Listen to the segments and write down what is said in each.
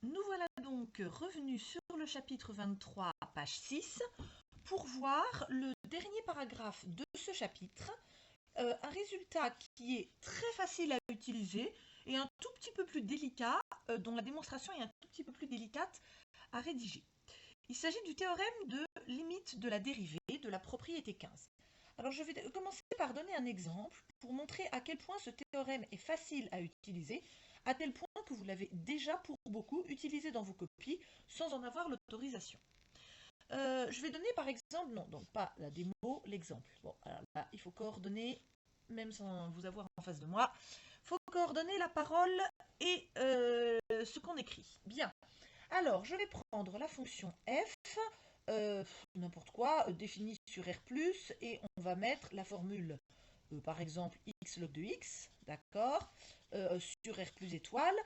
Nous voilà donc revenus sur le chapitre 23, page 6, pour voir le dernier paragraphe de ce chapitre, un résultat qui est très facile à utiliser et un tout petit peu plus délicat, dont la démonstration est un tout petit peu plus délicate à rédiger. Il s'agit du théorème de limite de la dérivée de la propriété 15. Alors je vais commencer par donner un exemple pour montrer à quel point ce théorème est facile à utiliser, à tel point que vous l'avez déjà pour beaucoup utilisé dans vos copies sans en avoir l'autorisation. Je vais donner par exemple, non, donc pas la démo, l'exemple. Bon, alors là, il faut coordonner, même sans vous avoir en face de moi, il faut coordonner la parole et ce qu'on écrit. Bien. Alors, je vais prendre la fonction f, n'importe quoi, définie sur R+, et on va mettre la formule, par exemple, x log de x, d'accord, sur R plus étoile,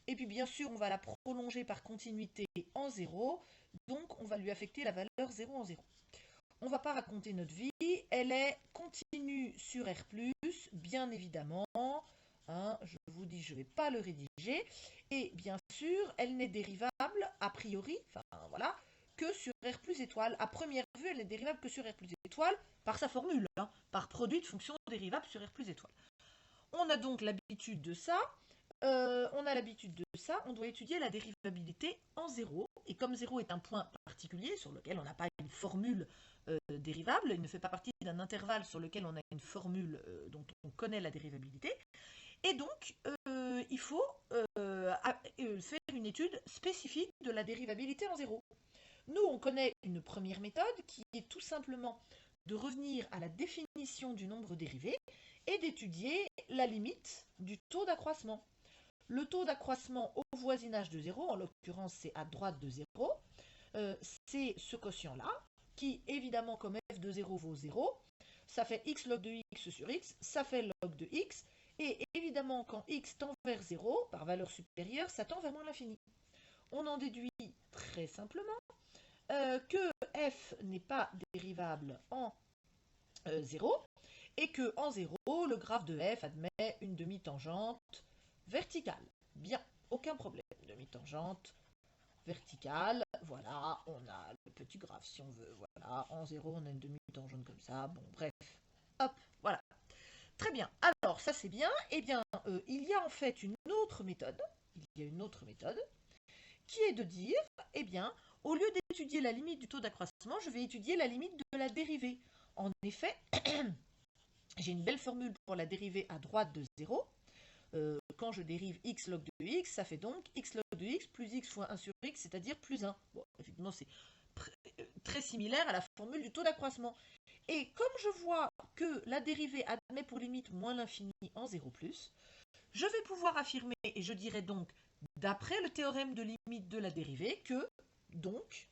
et puis bien sûr, on va la prolonger par continuité en 0, donc on va lui affecter la valeur 0 en 0. On ne va pas raconter notre vie, elle est continue sur R+, bien évidemment, hein, je vous dis, je ne vais pas le rédiger, et bien sûr, elle n'est dérivable, a priori, enfin voilà, que sur R plus étoile. À première vue, elle n'est dérivable que sur R plus étoile, par sa formule, hein, par produit de fonction dérivable sur R plus étoile. On a donc l'habitude de ça, on doit étudier la dérivabilité en 0, et comme 0 est un point particulier sur lequel on n'a pas une formule dérivable, il ne fait pas partie d'un intervalle sur lequel on a une formule dont on connaît la dérivabilité, et donc il faut faire une étude spécifique de la dérivabilité en 0. Nous, on connaît une première méthode qui est tout simplement de revenir à la définition du nombre dérivé et d'étudier la limite du taux d'accroissement. Le taux d'accroissement au voisinage de 0, en l'occurrence c'est à droite de 0, c'est ce quotient-là, qui évidemment comme f de 0 vaut 0, ça fait x log de x sur x, ça fait log de x, et évidemment quand x tend vers 0, par valeur supérieure, ça tend vers moins l'infini. On en déduit très simplement que f n'est pas dérivable en 0, et que en 0, le graphe de f admet une demi-tangente verticale. Bien, aucun problème. Demi-tangente verticale, voilà, on a le petit graphe si on veut, voilà, en 0, on a une demi-tangente comme ça, bon, bref, hop, voilà. Très bien, alors ça c'est bien, et bien, il y a en fait une autre méthode, qui est de dire, eh bien, au lieu d'étudier la limite du taux d'accroissement, je vais étudier la limite de la dérivée. En effet, j'ai une belle formule pour la dérivée à droite de 0. Quand je dérive x log de x, ça fait donc x log de x plus x fois 1 sur x, c'est-à-dire plus 1. Bon, effectivement, c'est très similaire à la formule du taux d'accroissement. Et comme je vois que la dérivée admet pour limite moins l'infini en 0+, je vais pouvoir affirmer, et je dirais donc, d'après le théorème de limite de la dérivée, que, donc,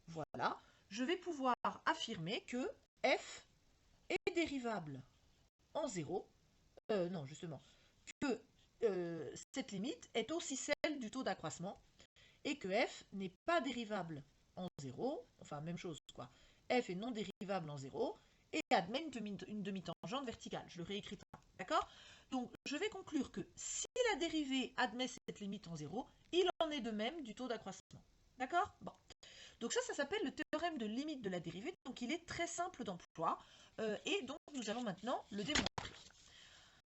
voilà, je vais pouvoir affirmer que f est dérivable en 0, non, justement, que cette limite est aussi celle du taux d'accroissement, et que f n'est pas dérivable en 0, enfin, même chose, quoi. F est non dérivable en 0, et admet une demi-tangente verticale. Je le réécris pas, d'accord? Donc, je vais conclure que si la dérivée admet cette limite en 0, il en est de même du taux d'accroissement. D'accord? Bon. Donc ça s'appelle le théorème de limite de la dérivée, donc il est très simple d'emploi, et donc nous allons maintenant le démontrer.